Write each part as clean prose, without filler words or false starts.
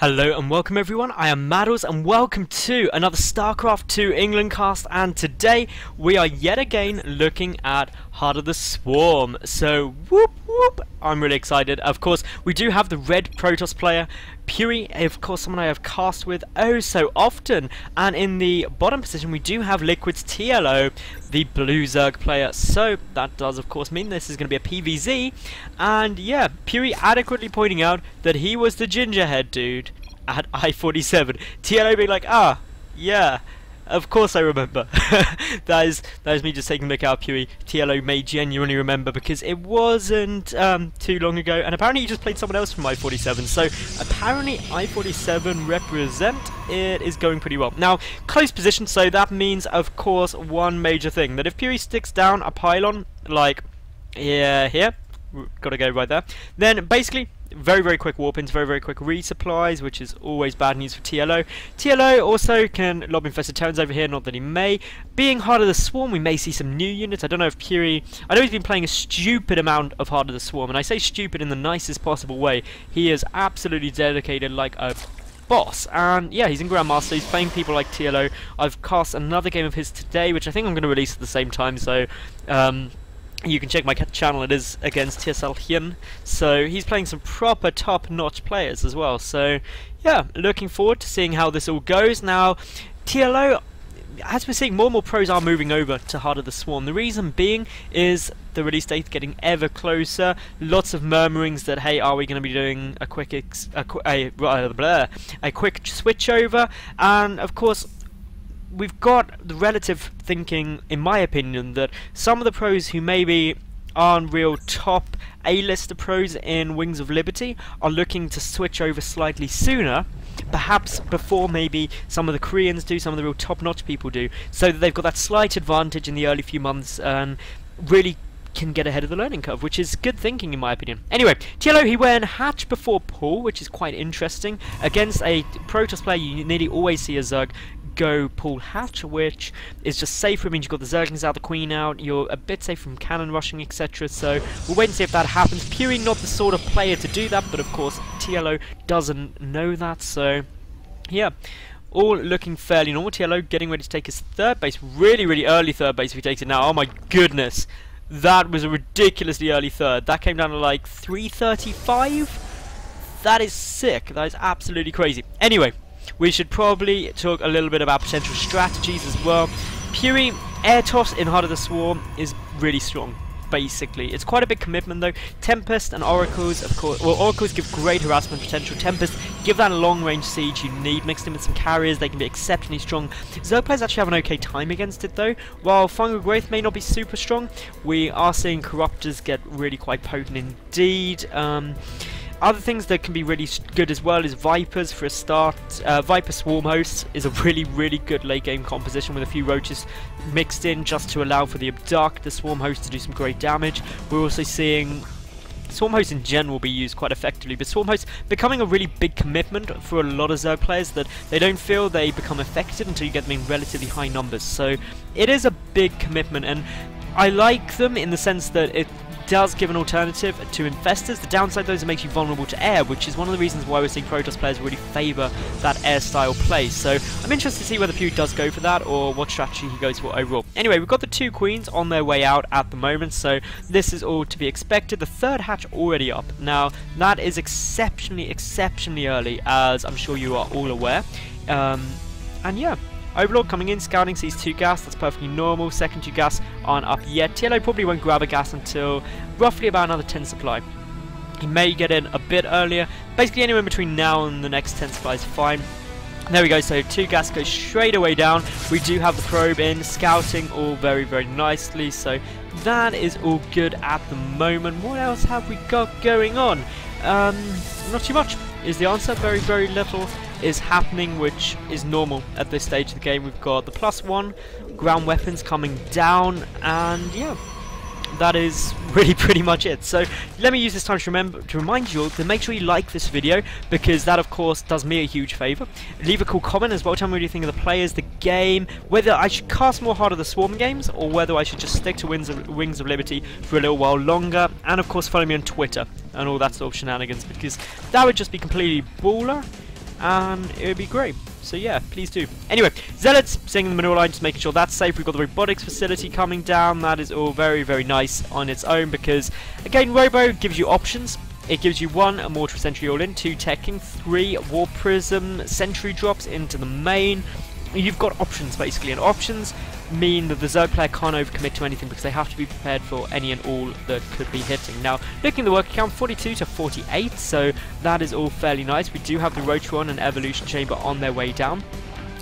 Hello and welcome everyone, I am Madals and welcome to another StarCraft 2 England cast, and today we are yet again looking at Heart of the Swarm. So whoop whoop, I'm really excited. Of course we do have the red Protoss player, Pughy, of course someone I have cast with oh so often, and in the bottom position we do have Liquid's TLO, the blue Zerg player, so that does of course mean this is going to be a PvZ, and yeah, Pughy adequately pointing out that he was the gingerhead dude at I-47, TLO being like, yeah, of course I remember. that is me just taking a look out Pughy. TLO may genuinely remember because it wasn't too long ago, and apparently he just played someone else from I-47, so apparently I-47 represent, it is going pretty well. Now, close position, so that means of course one major thing, that if Pughy sticks down a pylon, like here, gotta go right there, then basically very quick warp-ins, very quick resupplies, which is always bad news for TLO. TLO also can lob infested terrans over here, not that he may. Being Heart of the Swarm, we may see some new units. I don't know if Pughy, I know he's been playing a stupid amount of Heart of the Swarm, and I say stupid in the nicest possible way. He is absolutely dedicated like a boss, and yeah, he's in Grandmaster, he's playing people like TLO. I've cast another game of his today, which I think I'm going to release at the same time, so you can check my channel, it is against TSL Hyun. So he's playing some proper top-notch players as well. So yeah, looking forward to seeing how this all goes. Now, TLO, as we're seeing, more and more pros are moving over to Heart of the Swarm. The reason being is the release date getting ever closer. Lots of murmurings that, hey, are we going to be doing a quick switch over? And of course, we've got the relative thinking, in my opinion, that some of the pros who maybe aren't real top A-lister pros in Wings of Liberty are looking to switch over slightly sooner, perhaps before maybe some of the Koreans do, some of the real top-notch people do, so that they've got that slight advantage in the early few months and really can get ahead of the learning curve, which is good thinking in my opinion. Anyway, TLO, he went hatch before pull, which is quite interesting. Against a Protoss player, you nearly always see a Zerg go pull hatch, which is just safer. It means you've got the Zerglings out, the Queen out, you're a bit safe from cannon rushing, etc. So we'll wait and see if that happens. Pughy not the sort of player to do that, but of course TLO doesn't know that, so yeah, all looking fairly normal. TLO getting ready to take his third base, really early third base if he takes it now. Oh my goodness, that was a ridiculously early third. That came down to like 335. That is sick, that is absolutely crazy. Anyway, we should probably talk a little bit about potential strategies as well. Pughy, air toss in Heart of the Swarm is really strong, basically. It's quite a big commitment though. Tempest and Oracles, of course, well, Oracles give great harassment potential. Tempest give that long range siege you need, mixed in with some carriers, they can be exceptionally strong. Zerg players actually have an okay time against it though. While Fungal Wraith may not be super strong, we are seeing Corruptors get really quite potent indeed. Other things that can be really good as well is Vipers for a start. Viper Swarm Host is a really good late game composition with a few roaches mixed in just to allow for the Abduct, the Swarm Host, to do some great damage. We're also seeing Swarm Host in general be used quite effectively, but Swarm Host becoming a really big commitment for a lot of Zerg players that they don't feel they become effective until you get them in relatively high numbers. So it is a big commitment, and I like them in the sense that it does give an alternative to infestors. The downside though is it makes you vulnerable to air, which is one of the reasons why we're seeing Protoss players really favour that air style play. So I'm interested to see whether Pughy does go for that or what strategy he goes for overall. Anyway, we've got the two queens on their way out at the moment, so this is all to be expected. The third hatch already up. Now that is exceptionally early, as I'm sure you are all aware. And yeah, Overlord coming in, scouting, sees 2 gas, that's perfectly normal. Second 2 gas aren't up yet. TLO probably won't grab a gas until roughly about another 10 supply. He may get in a bit earlier. Basically anywhere between now and the next 10 supply is fine. There we go, so 2 gas goes straight away down. We do have the probe in, scouting all very nicely, so that is all good at the moment. What else have we got going on? Not too much is the answer. Very little is happening, which is normal at this stage of the game. We've got the +1 ground weapons coming down, and yeah, that is really pretty much it. So let me use this time to remind you all to make sure you like this video, because that of course does me a huge favour. Leave a cool comment as well, tell me what you think of the players, the game, whether I should cast more Heart of the Swarm games or whether I should just stick to Wings of Liberty for a little while longer, and of course follow me on Twitter and all that sort of shenanigans, because that would just be completely baller. and it would be great. So yeah, please do. Anyway, Zealots staying in the middle line, just making sure that's safe. We've got the robotics facility coming down. That is all very, very nice on its own because, again, Robo gives you options. It gives you 1, a Mortar Sentry all-in, 2, Teching, 3, War Prism, Sentry drops into the main. You've got options, basically, and options mean that the Zerg player can't overcommit to anything because they have to be prepared for any and all that could be hitting. Now, looking at the work count, 42 to 48, so that is all fairly nice. We do have the Rotron and Evolution Chamber on their way down,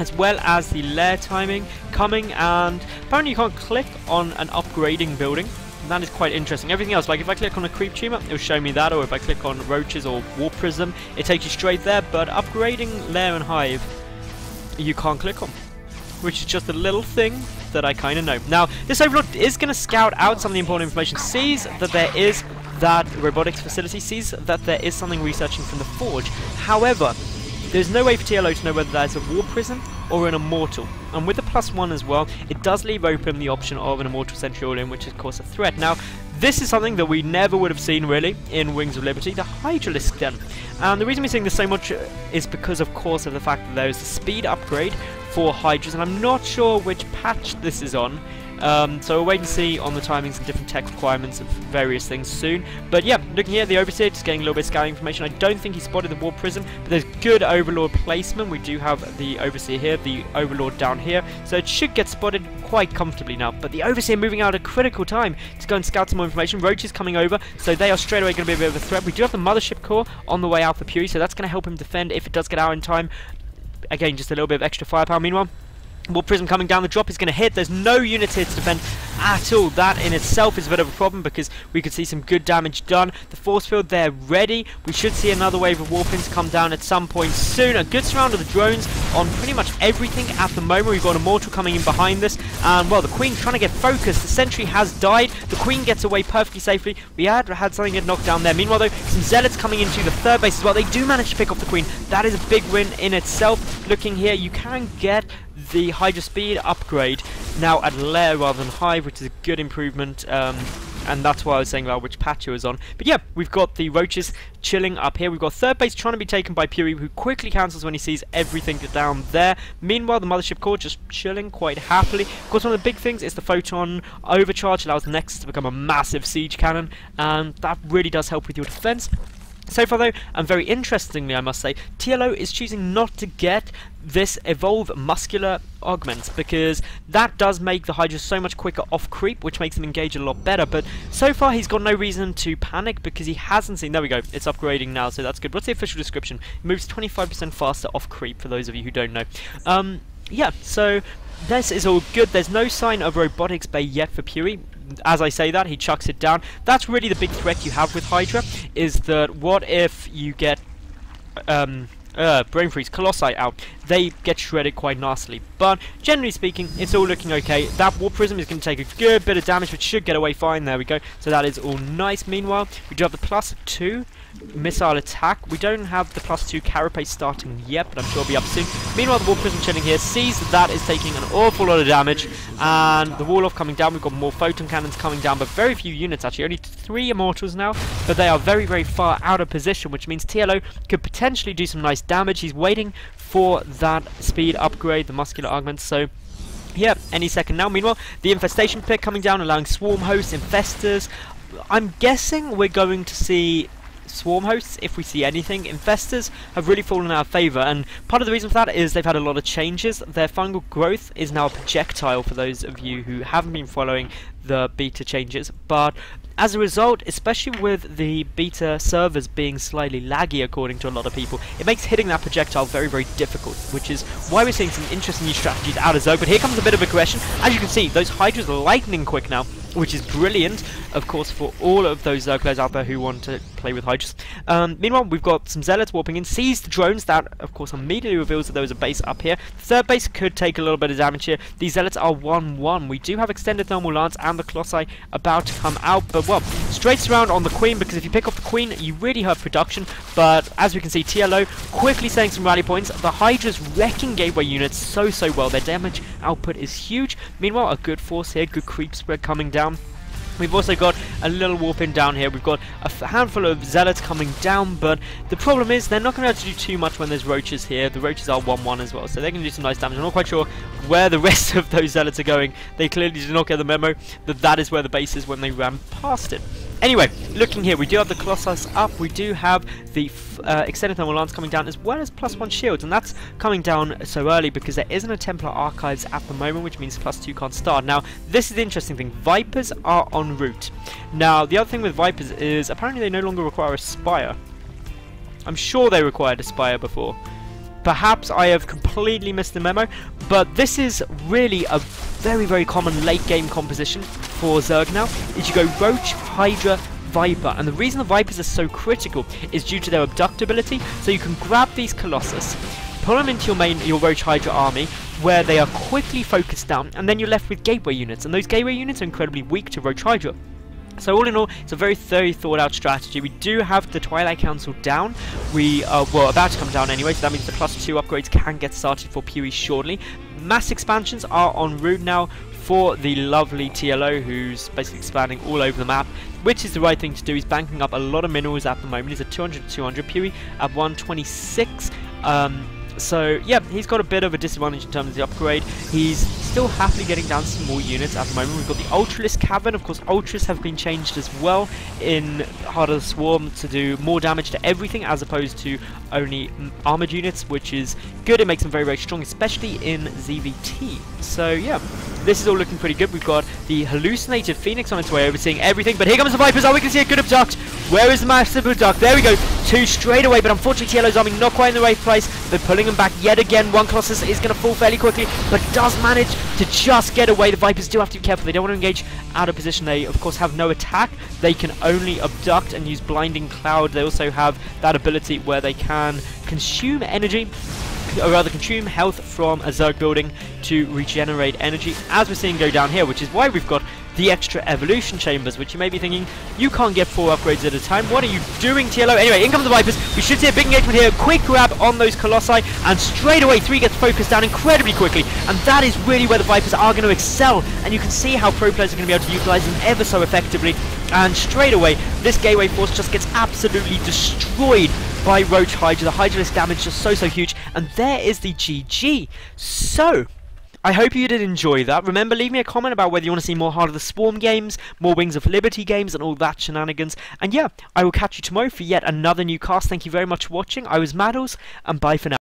as well as the lair timing coming, and apparently you can't click on an upgrading building. That is quite interesting. Everything else, like if I click on a creep tumor, it'll show me that, or if I click on roaches or war prism, it takes you straight there, but upgrading lair and hive, you can't click on, which is just a little thing that I kind of know. Now, this Overlord is going to scout out some of the important information, sees that there is that robotics facility, sees that there is something researching from the Forge. However, there's no way for TLO to know whether that's a War Prism or an Immortal. And with the +1 as well, it does leave open the option of an Immortal Sentry all-in, which is of course a threat. Now, this is something that we never would have seen really in Wings of Liberty, the Hydralisk Den. And the reason we're seeing this so much is because of course of the fact that there is a speed upgrade for Hydras, and I'm not sure which patch this is on. So we'll wait and see on the timings and different tech requirements of various things soon. But yeah, looking here, the Overseer just getting a little bit of scouting information. I don't think he spotted the War Prism, but there's good Overlord placement. We do have the Overseer here, the Overlord down here, so it should get spotted quite comfortably now. But the Overseer moving out at a critical time to go and scout some more information. Roach is coming over, so they are straight away going to be a bit of a threat. We do have the Mothership Core on the way out for Pughy, so that's going to help him defend if it does get out in time. Again, just a little bit of extra firepower. Meanwhile, War Prism coming down, the drop is going to hit. There's no units here to defend at all. That in itself is a bit of a problem because we could see some good damage done. The force field there ready. We should see another wave of Warpins come down at some point soon. A good surround of the drones on pretty much everything at the moment. We've got a Immortal coming in behind this, and well, the Queen trying to get focused. The Sentry has died. The Queen gets away perfectly safely. We had something get knocked down there. Meanwhile though, some Zealots coming into the third base as well. They do manage to pick off the Queen. That is a big win in itself. Looking here, you can get the Hydra speed upgrade now at lair rather than hive, which is a good improvement, and that's why I was saying about which patch it was on. But yeah, we've got the roaches chilling up here. We've got third base trying to be taken by Pughy, who quickly cancels when he sees everything down there. Meanwhile, the Mothership Core just chilling quite happily. Of course, one of the big things is the Photon Overcharge allows the Nexus to become a massive siege cannon, and that really does help with your defense. So far though, and very interestingly I must say, TLO is choosing not to get this Evolve Muscular Augments, because that does make the Hydra so much quicker off creep, which makes them engage a lot better. But so far he's got no reason to panic because he hasn't seen... There we go, it's upgrading now, so that's good. What's the official description? It moves 25% faster off creep, for those of you who don't know. Yeah, so this is all good. There's no sign of Robotics Bay yet for Pughy. As I say that, he chucks it down. That's really the big threat you have with Hydra, is that what if you get Brain Freeze, Colossi out? They get shredded quite nastily. But generally speaking, it's all looking okay. That War Prism is going to take a good bit of damage, which should get away fine. There we go. So that is all nice. Meanwhile, we do have the +2 missile attack. We don't have the +2 carapace starting yet, but I'm sure it'll be up soon. Meanwhile, the War Prism chilling here sees that is taking an awful lot of damage, and the Warlock coming down. We've got more photon cannons coming down, but very few units actually. Only 3 Immortals now, but they are very, very far out of position, which means TLO could potentially do some nice damage. He's waiting for that speed upgrade, the muscular augments, so yeah, any second now. Meanwhile, the infestation pit coming down, allowing swarm hosts, infestors. I'm guessing we're going to see swarm hosts if we see anything. Infestors have really fallen out of favour, and part of the reason for that is they've had a lot of changes. Their fungal growth is now a projectile, for those of you who haven't been following the beta changes, but as a result, especially with the beta servers being slightly laggy according to a lot of people, it makes hitting that projectile very, very difficult, which is why we're seeing some interesting new strategies out of Zerg. But here comes a bit of aggression. As you can see, those Hydras are lightning quick now, which is brilliant, of course, for all of those Zerg players out there who want to play with Hydras. Meanwhile, we've got some Zealots warping in, sees the drones. That, of course, immediately reveals that there was a base up here. The third base could take a little bit of damage here. These Zealots are 1-1. We do have extended thermal lance and the Colossi about to come out, but well, straight surround on the Queen, because if you pick off the Queen, you really hurt production. But as we can see, TLO quickly setting some rally points. The Hydra's wrecking gateway units so well. Their damage output is huge. Meanwhile, a good force here, good creep spread coming down. We've also got a little warp in down here. We've got a handful of zealots coming down, but the problem is they're not going to be able to do too much when there's roaches here. The roaches are 1-1 as well, so they're going to do some nice damage. I'm not quite sure where the rest of those zealots are going. They clearly did not get the memo that that is where the base is when they ran past it. Anyway, looking here, we do have the Colossus up, we do have the extended thermal lance coming down, as well as +1 shields, and that's coming down so early because there isn't a Templar Archives at the moment, which means +2 can't start. Now, this is the interesting thing, Vipers are en route. Now, the other thing with Vipers is apparently they no longer require a Spire. I'm sure they required a Spire before. Perhaps I have completely missed the memo, but this is really a very, very common late game composition for Zerg now, is you go Roach, Hydra, Viper, and the reason the Vipers are so critical is due to their abduct ability, so you can grab these Colossus, pull them into your Roach Hydra army, where they are quickly focused down, and then you're left with gateway units, and those gateway units are incredibly weak to Roach Hydra. So all in all, it's a very thought out strategy. We do have the Twilight Council down. We are, well, about to come down anyway, so that means the +2 upgrades can get started for Pughy shortly. Mass expansions are en route now for the lovely TLO, who's basically expanding all over the map, which is the right thing to do. He's banking up a lot of minerals at the moment. He's at 200 to 200, Pughy at 126. So yeah, he's got a bit of a disadvantage in terms of the upgrade. He's still happily getting down some more units at the moment. We've got the Ultralisk Cavern. Of course, Ultras have been changed as well in Heart of the Swarm to do more damage to everything as opposed to only armored units, which is good. It makes them very, very strong, especially in ZvT. So yeah, this is all looking pretty good. We've got the Hallucinated Phoenix on its way, overseeing everything, but here comes the Vipers. Oh, we can see a good abduct. Where is the massive abduct? There we go. 2 straight away, but unfortunately TLO's army not quite in the right place. They're pulling them back yet again. One Colossus is going to fall fairly quickly, but does manage to just get away. The Vipers do have to be careful. They don't want to engage out of position. They, of course, have no attack. They can only abduct and use Blinding Cloud. They also have that ability where they can consume energy, or rather consume health from a Zerg building to regenerate energy, as we're seeing go down here, which is why we've got the extra evolution chambers, which you may be thinking, you can't get 4 upgrades at a time, what are you doing, TLO? Anyway, in comes the Vipers. We should see a big engagement here, quick grab on those Colossi, and straight away 3 gets focused down incredibly quickly, and that is really where the Vipers are going to excel, and you can see how pro players are going to be able to utilize them ever so effectively, and straight away this gateway force just gets absolutely destroyed by Roach Hydra. The Hydralisk damage is so huge, and there is the GG. So I hope you did enjoy that. Remember, leave me a comment about whether you want to see more Heart of the Swarm games, more Wings of Liberty games, and all that shenanigans. And yeah, I will catch you tomorrow for yet another new cast. Thank you very much for watching. I was Madals, and bye for now.